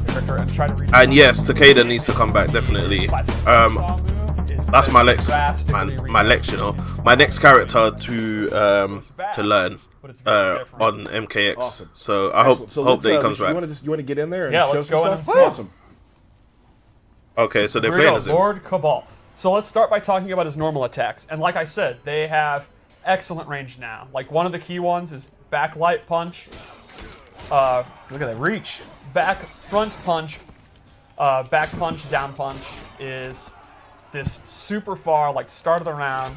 quicker and try to reach. And yes, Takeda needs to come back definitely. That's my next my next character to learn on MKX. Awesome. So I hope that he comes back. You want to get in there and Yeah, show let's some go stuff? in and Awesome. Okay, so they're Here we playing go, as him. Lord KABAL. So let's start by talking about his normal attacks. And like I said, they have excellent range now. Like one of the key ones is backlight punch. Look at that reach. Front punch, back punch, down punch is this super far, like start of the round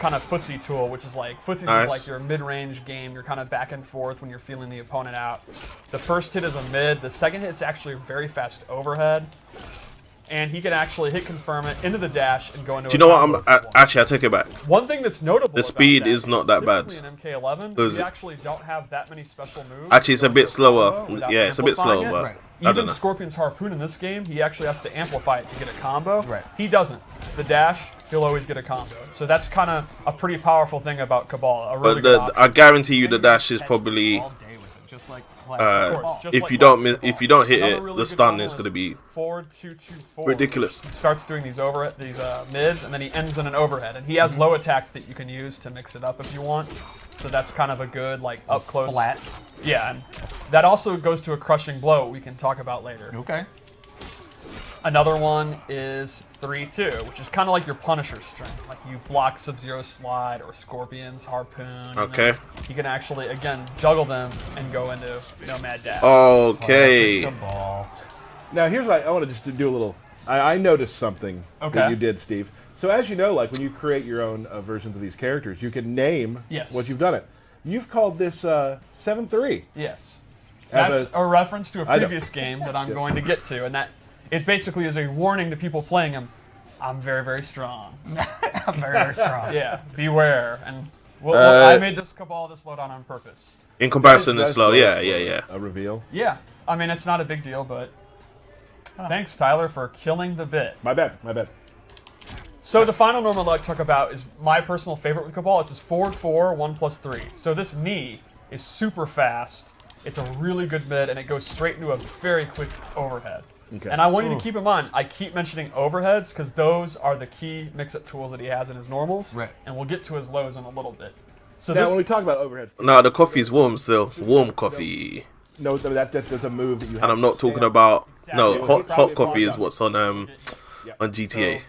kind of footsie tool, which is like footsie is like your mid-range game. You're kind of back and forth when you're feeling the opponent out. The first hit is a mid. The second hit's actually a very fast overhead. And he can actually hit confirm it into the dash and go into. Do you know what? Actually, I take it back. One thing that's notable. The speed is not that bad. In MK11, we actually don't have that many special moves. Actually, it's a bit slower. Yeah, it's a bit slower. But Right. Even Scorpion's Harpoon in this game, he actually has to amplify it to get a combo. Right. He doesn't. The dash, he'll always get a combo. So that's kind of a pretty powerful thing about KABAL. A really good option. I guarantee you, the dash is probably. All day with it, just like If you don't hit it, the stun is going to be forward 2-2-4. ridiculous. He starts doing these mids, and then he ends in an overhead. And he has low attacks that you can use to mix it up if you want. So that's kind of a good up close. Splat. Yeah, and that also goes to a crushing blow we can talk about later. Okay. Another one is 3-2, which is kind of like your Punisher string. Like you block Sub-Zero's slide or Scorpion's Harpoon. Okay. You can actually, again, juggle them and go into Nomad Dash. Okay. Now, here's what I want to just do a little. I noticed something that you did, Steve. So as you know, like when you create your own versions of these characters, you can name what you've done it. You've called this 7-3. Yes. That's a reference to a previous game that I'm going to get to, and that it basically is a warning to people playing him. I'm very, very strong. I'm very, very strong. Yeah, beware. And I made this KABAL this loadout on purpose. In comparison, it's slow. Yeah. A reveal. Yeah, I mean it's not a big deal, but thanks Tyler for killing the bit. My bad. So the final normal I'd talk about is my personal favorite with KABAL. It's his forward 4, 1+3. So this knee is super fast. It's a really good mid, and it goes straight into a very quick overhead. Okay. And I want you to keep in mind, I keep mentioning overheads because those are the key mix-up tools that he has in his normals. Right. And we'll get to his lows in a little bit. So Now, when we talk about overheads, No, the coffee's warm still. Warm coffee. no, that's a move that you have. And I'm not talking about hot coffee is what's on GTA.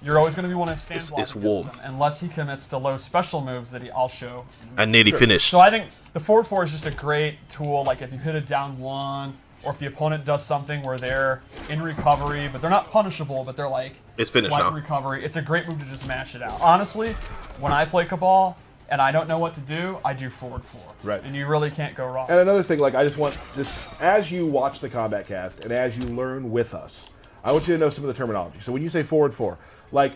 You're always going to be wanting to stand It's warm. unless he commits to low special moves that I'll show. And nearly finished. So I think the forward 4 is just a great tool. Like if you hit it down 1, or if the opponent does something where they're in recovery, but they're not punishable, but they're like It's finished slight now. recovery. It's a great move to just mash it out. Honestly, when I play KABAL and I don't know what to do, I do forward 4. Right. And you really can't go wrong. And another thing, like I just want this as you watch the Combat Cast and as you learn with us, I want you to know some of the terminology. So when you say forward 4, like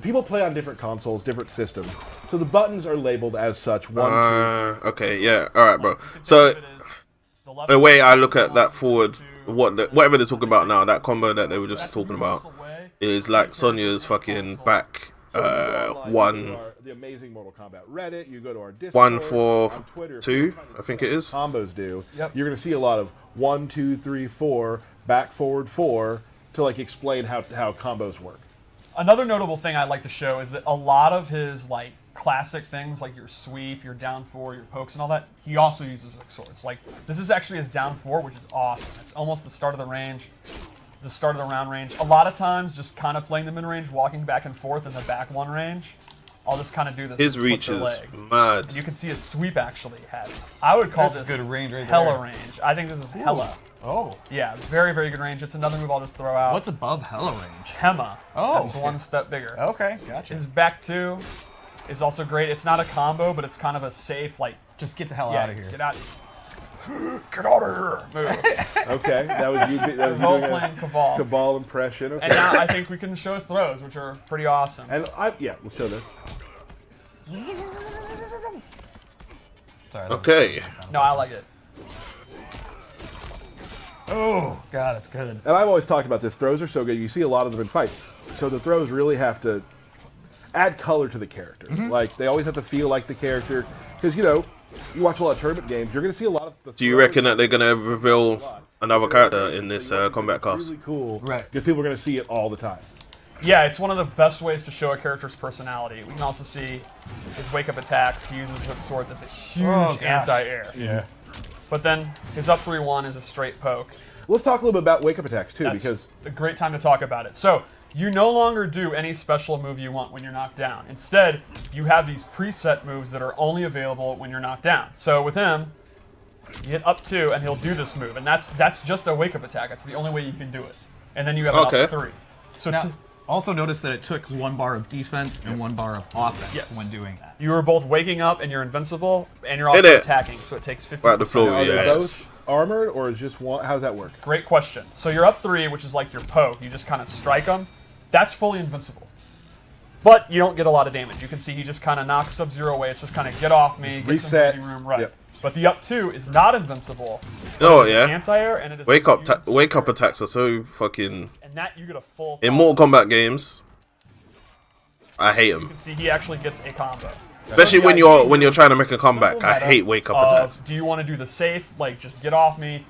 people play on different consoles, different systems, so the buttons are labeled as such. 1, 2. Okay, yeah, all right, bro. So the way I look at that forward, whatever they're talking about now, that combo that they were just talking about, is like Sonya's fucking back 1. The amazing Mortal Kombat Reddit. You go to our Discord, 1 4 on Twitter, 2, I think it is. combos do. Yep. You're going to see a lot of 1, 2, 3, 4, back, forward, 4 to like explain how combos work. Another notable thing I'd like to show is that a lot of his like classic things, like your sweep, your down 4, your pokes, and all that, he also uses like swords. Like this is actually his down 4, which is awesome. It's almost the start of the range, the start of the round range. A lot of times, just kind of playing the mid range, walking back and forth in the back 1 range. I'll just kind of do this. His flip reach the is leg. mad. And you can see his sweep actually has. I would call That's this good range right hella there. range. I think this is hella. Oh. Yeah, very, very good range. It's another move I'll just throw out. What's above hella range? Hema? Oh, That's okay. 1 step bigger. Okay, gotcha. His back 2 is also great. It's not a combo, but it's kind of a safe, like, Just get the hell out of here. Get out. Get out of here. Move. Okay, that was you. That was you Role doing playing a KABAL. KABAL impression. Okay. And now I think we can show his throws, which are pretty awesome. And let's show this. Sorry, Okay. No, I like it. Oh, God, it's good. And I've always talked about this. Throws are so good. You see a lot of them in fights. So the throws really have to add color to the character. Like they always have to feel like the character. Because you watch a lot of tournament games. You're going to see a lot of. Do you reckon that they're gonna reveal another character in this combat cast. Really cool, Right. Because people are going to see it all the time. Yeah, it's one of the best ways to show a character's personality. We can also see his wake-up attacks. He uses hook swords. It's a huge anti-air. Yeah. But then his up 3-1 is a straight poke. Let's talk a little bit about wake-up attacks, too, That's because... a great time to talk about it. So, you no longer do any special move you want when you're knocked down. Instead, you have these preset moves that are only available when you're knocked down. So with him, you hit up 2, and he'll do this move. And that's just a wake-up attack. That's the only way you can do it. And then you have an up 3. So Now, also notice that it took 1 bar of defense and 1 bar of offense when doing that. you are both waking up, and you're invincible, and you're also attacking. So it takes 50%. Right, the floor, Are they yes. both armored, or is just one? How does that work? Great question. So you're up 3, which is like your poke. You just kind of strike them. That's fully invincible. But you don't get a lot of damage. You can see he just kind of knocks Sub-Zero away. It's just kind of get off me, get reset. some breathing room, right. Yep. But the up 2 is not invincible. Oh, It's yeah. anti-air, and it is Wake up huge, attacks are so fucking... and that you get a full In combo. Mortal Kombat games, I hate You them. can see he actually gets a combo. Especially So when the idea you're trying to make a comeback. simple I meta hate wake up of, attacks. Do you want to do the safe, like just get off me,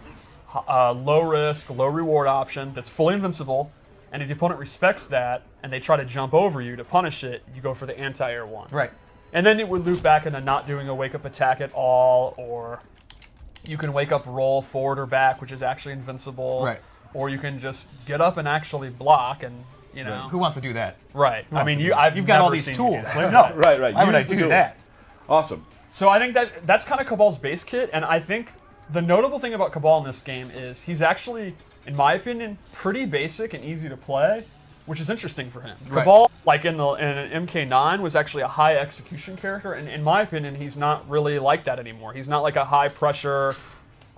low risk, low reward option that's fully invincible, and if the opponent respects that and they try to jump over you to punish it, you go for the anti-air one. Right. And then it would loop back into not doing a wake up attack at all, or you can wake up roll forward or back, which is actually invincible. Right. Or you can just get up and actually block, and you know. Who wants to do that? Right. I mean, you've got all never these seen me tools. do that. Like, no. Right. Why would I Use the do tools. that? Awesome. So I think that's kind of Kabal's base kit, and I think the notable thing about Kabal in this game is he's actually, in my opinion, pretty basic and easy to play, which is interesting for him. Right. Kabal, like in MK9, was actually a high execution character, and in my opinion, he's not really like that anymore. He's not like a high pressure,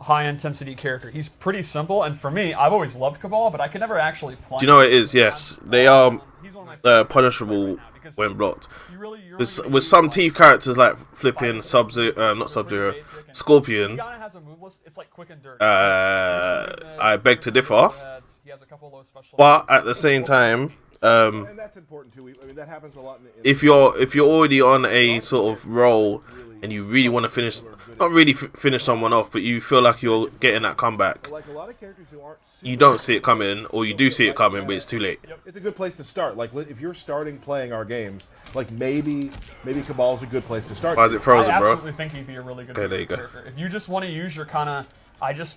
high intensity character. He's pretty simple, and for me, I've always loved Kabal, but I could never actually play. Do you know what it is? Yes, they are He's one of my favorite punishable right now because when blocked. you really With some teeth characters like flipping not Sub-Zero, Scorpion, He kinda has a move list. It's like quick and dirty. I beg to differ. He has a couple low special But at the same time, And that's important too. I mean, that happens a lot. if you're already on a sort of roll and you really want to finish, not really finish someone off, but you feel like you're getting that comeback, like a lot of characters who aren't. you don't see it coming, or you do see it coming, but it's too late. It's a good place to start. Like if you're starting playing our games, like maybe Cabal's a good place to start. Why is it frozen, I bro? absolutely think he'd be a really good Okay, there you go. character. If you just want to use your kind of,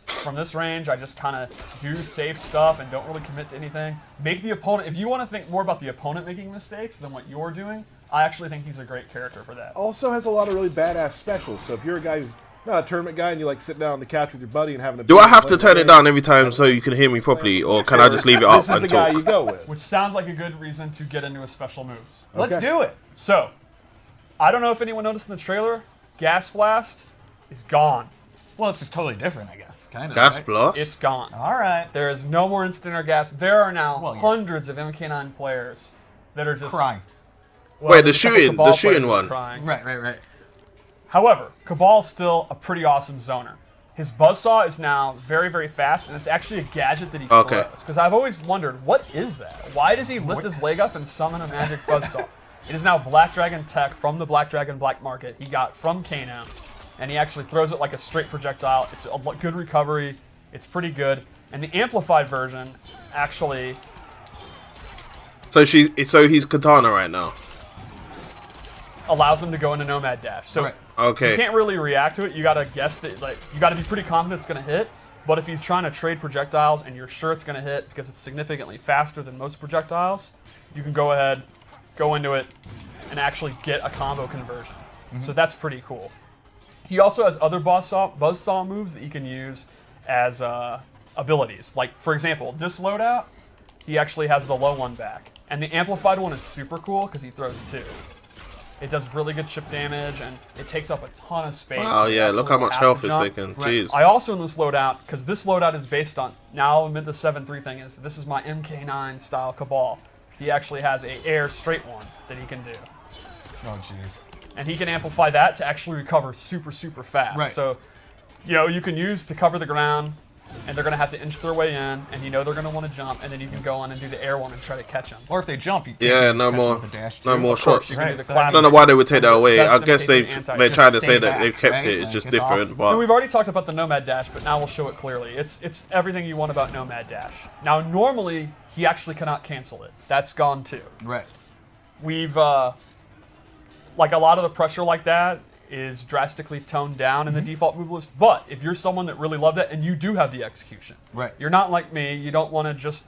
from this range, I just kind of do safe stuff and don't really commit to anything. Make the opponent, if you want to think more about the opponent making mistakes than what you're doing, I actually think he's a great character for that. Also has a lot of really badass specials. So if you're a guy who's not a tournament guy and you like sitting down on the couch with your buddy and having a Do I have to turn it down every time so you can hear me properly, or can I just leave it up This is and the guy talk? you go with. Which sounds like a good reason to get into his special moves. Let's Okay. do it. So, I don't know if anyone noticed in the trailer, Gas Blast is gone. Well, it's just totally different, I guess. Kind of. Gas right? blast. It's gone. All right. There is no more instant air gas. There are now Well, yeah. hundreds of MK9 players that are just Crying. Well, Wait, the there's a couple shooting- Cabal the players shooting that are one. crying. Right. However, Cabal's still a pretty awesome zoner. His buzzsaw is now very, very fast, and it's actually a gadget that he Okay. throws. Because I've always wondered, what is that? Why does he lift his leg up and summon a magic buzzsaw? It is now Black Dragon tech from the Black Dragon Black Market he got from Kano, and he actually throws it like a straight projectile. It's a good recovery. It's pretty good. And the amplified version actually So he's Katana right now. allows him to go into Nomad Dash. So Right. Okay. you can't really react to it. You gotta guess that, like, you gotta be pretty confident it's gonna hit. But if he's trying to trade projectiles and you're sure it's gonna hit because it's significantly faster than most projectiles, you can go ahead, go into it, and actually get a combo conversion. So that's pretty cool. He also has other buzzsaw moves that you can use as abilities. Like, for example, this loadout, he actually has the low one back. And the amplified one is super cool because he throws two. It does really good chip damage, and it takes up a ton of space. Wow, You yeah, look how absolutely much have health to is jump. taken. Jeez. I also in this loadout, because this loadout is based on, now amid the 7-3 thing is, this is my MK9 style Cabal. He actually has a air straight one that he can do. Oh, jeez. And he can amplify that to actually recover super, super fast. Right. So, you know, you can use to cover the ground, and they're going to have to inch their way in, and you know they're going to want to jump, and then you can go on and do the air one and try to catch them. Or if they jump, you can't Yeah, just no catch more, them with the dash no too. more shots. You can do Right, the so clap. I don't know why they would take that away. I Best guess imitation anti- they tried to just say stay that they've back, kept right? it. It's Like, just it's different. awesome. And But we've already talked about the Nomad Dash, but now we'll show it clearly. It's everything you want about Nomad Dash. Now, normally, he actually cannot cancel it. That's gone too. Right. We've, like a lot of the pressure like that is drastically toned down in the default move list. But if you're someone that really loved it and you do have the execution, Right. you're not like me, you don't want to just,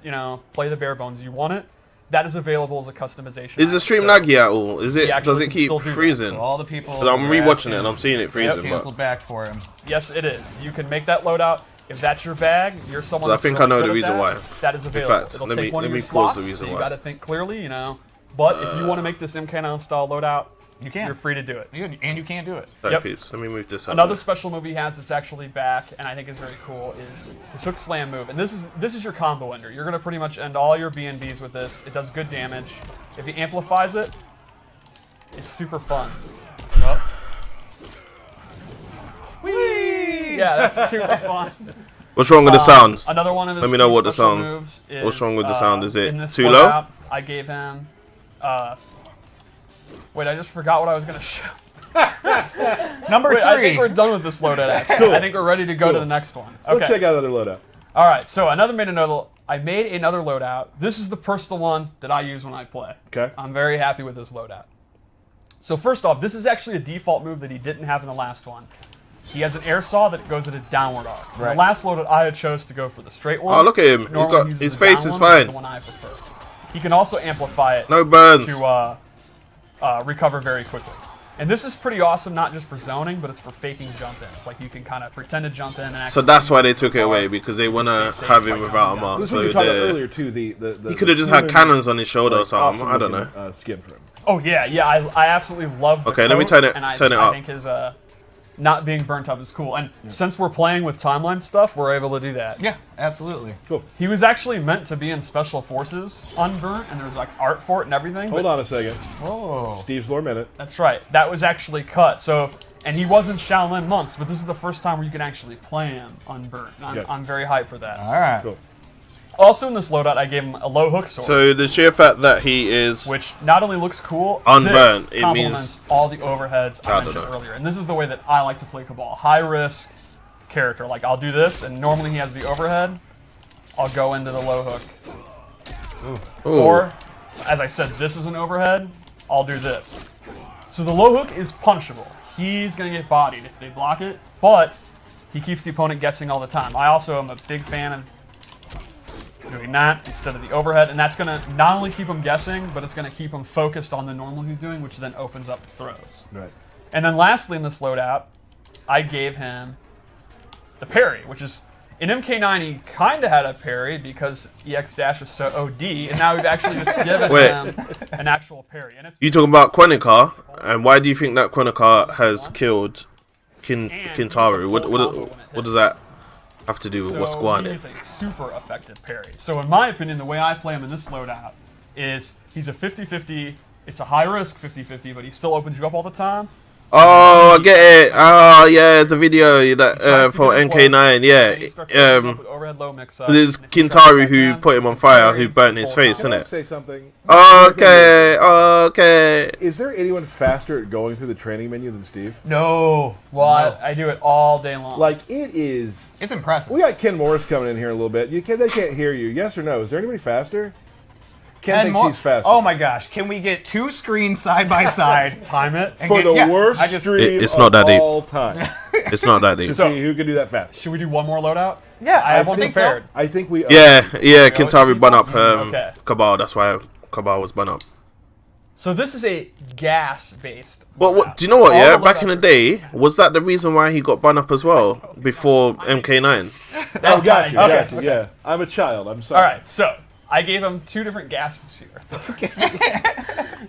play the bare bones, you want it, that is available as a customization. is the stream laggy at all? Is it? He actually Does it can keep still do that. freezing? So all the people. 'Cause I'm that are rewatching it and asking I'm seeing it freezing. But canceled back for him. Yes, it is. You can make that loadout. If that's your bag, you're someone. I That's think really I know good the at reason that, why. That is available. fact, It'll let take me- one of let your me pause slots, the reason so you why. got to think clearly, But if you want to make this MK9 style loadout, You can. you're free to do it. And you can't do it. Sorry, Yep. peeps. Let me move this out. Another special move he has that's actually back, and I think is very cool, is his hook slam move. And this is your combo ender. You're going to pretty much end all your BNBs with this. It does good damage. If he amplifies it, it's super fun. Well, Whee! Yeah, that's super fun. What's wrong with the sounds? Another one of his Let me know what the special sound- moves is, what's wrong with the sound? Is it in this too low? loadout, I gave him. Wait, I just forgot what I was going to show. number Wait, three. I think we're done with this loadout. Actually. I think we're ready to go to the next one. Okay. Let's check out another loadout. All right. So I made another loadout. This is the personal one that I use when I play. Okay. I'm very happy with this loadout. So first off, this is actually a default move that he didn't have in the last one. He has an air saw that goes at a downward arc. Right. The last loadout I had chose to go for the straight one. Oh, look at him. He's Normally got- uses his the face down is one, which fine. The one I prefer. He can also amplify it. No burns. To recover very quickly. And this is pretty awesome, not just for zoning, but it's for faking jump-ins. Like, you can kind of pretend to jump in and actually... So that's why they took it away, because they want to Stay safe have him by without a going down. This mask. is what So we talked about they- earlier too. The he could have just had human, cannons on his shoulder or like, something. awesome I don't know. looking, skin for him. Oh, yeah, I absolutely love the Okay, let me coat, turn it- and I turn it up. think his not being burnt up is cool. And since we're playing with timeline stuff, we're able to do that. Yeah, absolutely. Cool. He was actually meant to be in Special Forces unburnt, and there was like art for it and everything. Hold but on a second. Oh. Steve's lore minute. That's right. That was actually cut. So, and he wasn't Shaolin monks, but this is the first time where you can actually play him unburnt. And Good. I'm very hyped for that. All right. Cool. Also in this loadout, I gave him a low hook sword, So the sheer fact that he is which not only looks cool, Unburnt, this it complements means- all the overheads I I don't mentioned know. earlier. And this is the way that I like to play Cabal. High risk character. Like, I'll do this, and normally he has the overhead. I'll go into the low hook. Ooh. Or, as I said, this is an overhead. I'll do this. So the low hook is punishable. He's going to get bodied if they block it, but he keeps the opponent guessing all the time. I also am a big fan of doing that instead of the overhead, and that's going to not only keep him guessing, but it's going to keep him focused on the normal he's doing, which then opens up throws. Right. And then lastly in this loadout, I gave him the parry, which is, in MK9 he kind of had a parry because EX dash is so OD, and now we've actually just given Wait. him an actual parry. And it's You talking about Quenica, and why do you think that Quenica has killed Kintaro? What does that have to do with what's going he on? is a super effective parry. So in my opinion, the way I play him in this loadout is he's a 50-50. It's a high risk 50-50, but he still opens you up all the time. Oh, I get it. Oh, yeah, the video that Tries to for get MK9, and he starts opening up yeah. with overhead low mix-up, There's and if he tries Kintaro back who in, put him on fire, parry, who burnt his full face, time. Can I innit? say something? Okay. Is there anyone faster at going through the training menu than Steve? No. Well, I do it all day long. Like, it is... It's impressive. We got Ken Morris coming in here a little bit. They can't hear you. Yes or no? Is there anybody faster? Ken And thinks more- he's faster. Oh my gosh! Can we get two screens side by side? time it. And For get- the yeah, worst I just- stream It's not of that deep. all time. It's not that deep. To see who can do that fast. Should we do one more loadout? Yeah, I have I one think so. prepared. I think we... Yeah, always Kintaro keep bun on? up Okay. Kabal. That's why Kabal was bun up. So this is a gas-based. But what? Do you know what? Yeah, back in the day, was that the reason why he got bun up as well before MK9? Oh, got you. Okay, Got you. okay. Yeah. I'm a child. I'm sorry. All right, so I gave him two different gases here.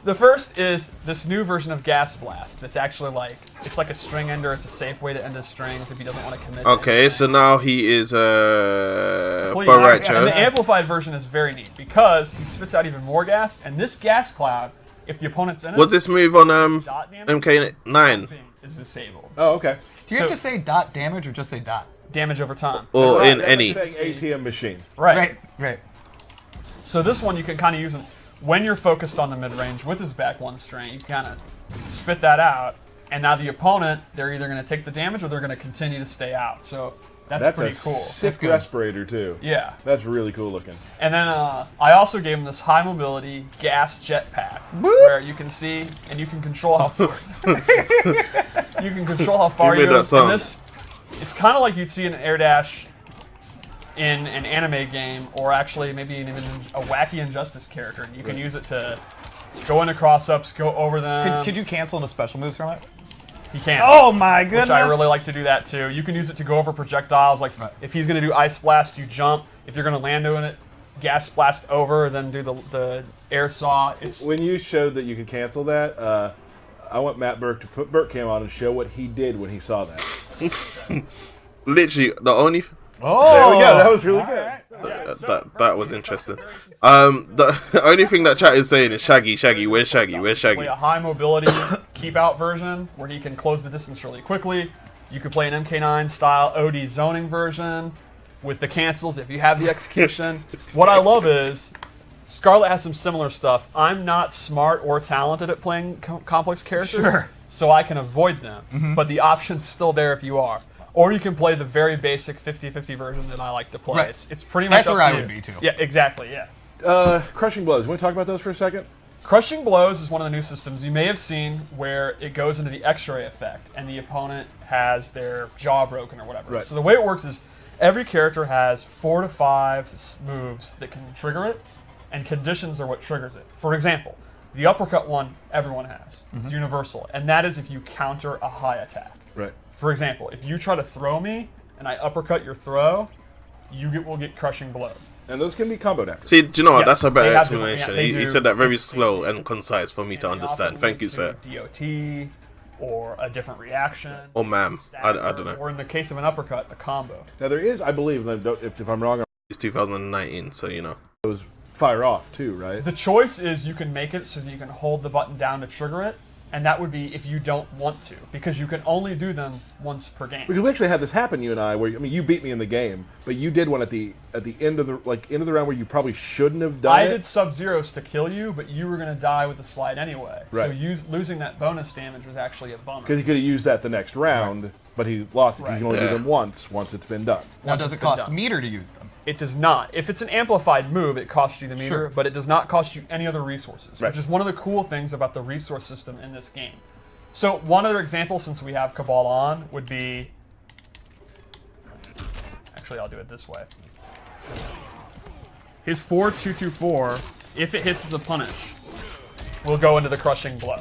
The first is this new version of Gas Blast. That's actually like, it's like a string ender. It's a safe way to end his strings if he doesn't want to commit. to Okay, anything. so now he is Please. Bo And the Rancho. amplified version is very neat because he spits out even more gas, and this gas cloud, if the opponent's in it, Was this move on dot damage MK9? is disabled. Oh, okay. Do you have So- to say dot damage or just say dot? damage over time. Or in That's any. saying ATM machine. Right. Right. So this one you can kind of use him when you're focused on the mid-range with his back one string. You kind of spit that out, and now the opponent, they're either going to take the damage or they're going to continue to stay out. So that's pretty cool. Sick respirator too. Yeah. That's really cool looking. And then I also gave him this high mobility gas jetpack, where you can see and you can control how far you can control how far You you made go. that sound. And this, it's kind of like you'd see an air dash in an anime game, or actually maybe even a wacky Injustice character, and you can use it to go into cross-ups, go over them. Could you cancel into special moves from it? He can. Oh my goodness! Which I really like to do that too. You can use it to go over projectiles. Like if he's going to do Ice Blast, you jump. If you're going to land on it, Gas Blast over, then do the air saw. It's When you showed that you could cancel that, I want Matt Burke to put Burke Cam on and show what he did when he saw that. Literally, the only... Oh, There we go. That was really good. That was interesting. The only thing that chat is saying is Shaggy, where's Shaggy? Where's Shaggy? play a high mobility keep out version where he can close the distance really quickly. You could play an MK9 style OD zoning version with the cancels if you have the execution. What I love is Scarlet has some similar stuff. I'm not smart or talented at playing complex characters, so I can avoid them. But the option's still there if you are. Or you can play the very basic 50-50 version that I like to play. Right. It's pretty much That's up where I to would you. be too. Yeah, exactly. Yeah. Crushing blows. Want to talk about those for a second? Crushing Blows is one of the new systems you may have seen where it goes into the X-ray effect and the opponent has their jaw broken or whatever. Right. So the way it works is every character has 4 to 5 moves that can trigger it, and conditions are what triggers it. For example, the uppercut one everyone has. It's universal, and that is if you counter a high attack. Right. For example, if you try to throw me and I uppercut your throw, will get Crushing Blow. And those can be combo decks. See, do you know what? Yes, That's a better they have different- explanation. yeah, they He do. said that very slow and concise for me to They understand. often Thank you, lead sir. to DOT or a different reaction. Or ma'am. I don't know. Or in the case of an uppercut, a combo. Now there is, I believe, and if I'm wrong, It's 2019, so you know. those fire off too, right? The choice is you can make it so that you can hold the button down to trigger it, and that would be if you don't want to, because you can only do them once per game. Because we actually had this happen, you and I, where you beat me in the game, but you did one at the end of the end of the round where you probably shouldn't have done I it. did Sub-Zeros to kill you, but you were going to die with the slide anyway. Right. So losing that bonus damage was actually a bummer. Because he could have used that the next round, but he lost it because you can only do Yeah. them once it's been done. Now, Once does it's it been cost done. meter to use them? It does not. If it's an amplified move, it costs you the meter, Sure. but it does not cost you any other resources, Right. which is one of the cool things about the resource system in this game. So one other example, since we have KABAL on, would be... Actually, I'll do it this way. His 4-2-2-4, if it hits as a punish, will go into the Crushing Blow.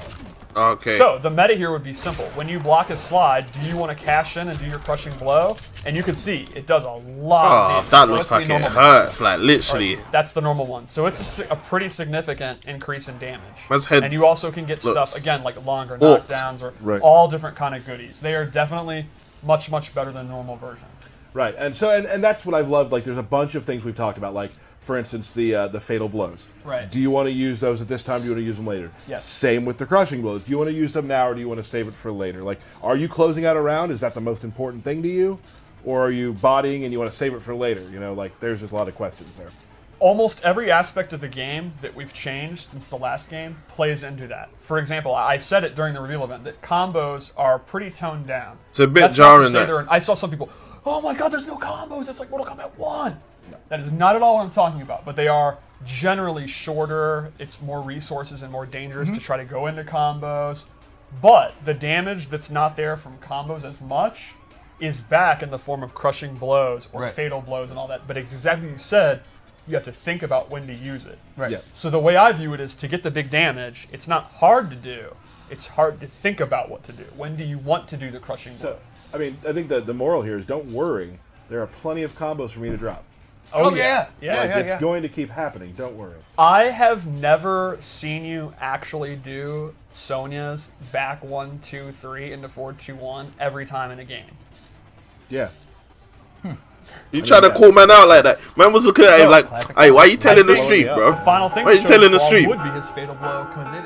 Okay. So the meta here would be simple. When you block a slide, do you want to cash in and do your Crushing Blow? And you can see, it does a lot of Oh, damage. that what's looks the like it normal hurts. Like, literally. Right, that's the normal one. So it's a pretty significant increase in damage. Man's head And you also can get looks stuff, again, like longer warped. knockdowns or Right. all different kind of goodies. They are definitely much, much better than the normal version. Right, and so and that's what I've loved. Like, there's a bunch of things we've talked about. Like, for instance, the fatal blows. Right. Do you want to use those at this time? Do you want to use them later? Yes. Same with the crushing blows. Do you want to use them now, or do you want to save it for later? Like, are you closing out a round? Is that the most important thing to you, or are you bodying and you want to save it for later? You know, like, there's just a lot of questions there. Almost every aspect of the game that we've changed since the last game plays into that. For example, I said it during the reveal event that combos are pretty toned down. It's a bit That's not to jarring say that- they're- I saw some people, oh my god, there's no combos. It's like Mortal Kombat 1. That is not at all what I'm talking about, but they are generally shorter. It's more resources and more dangerous to try to go into combos. But the damage that's not there from combos as much is back in the form of crushing blows or Right. fatal blows and all that. But exactly as you said, you have to think about when to use it. Right. Yeah. So the way I view it is to get the big damage, it's not hard to do. It's hard to think about what to do. When do you want to do the crushing blow? So, I mean, I think the moral here is don't worry. There are plenty of combos for me to drop. Oh, yeah. Yeah. Like, it's going to keep happening. Don't worry. I have never seen you actually do Sonya's back 1, 2, 3 into 4, 2, 1 every time in a game. Yeah. You trying to call man out like that? Man was looking at him like, Classic. hey, why you telling the think street, the bro? The final thing Why you to show telling the Paul street? would be his fatal blow because it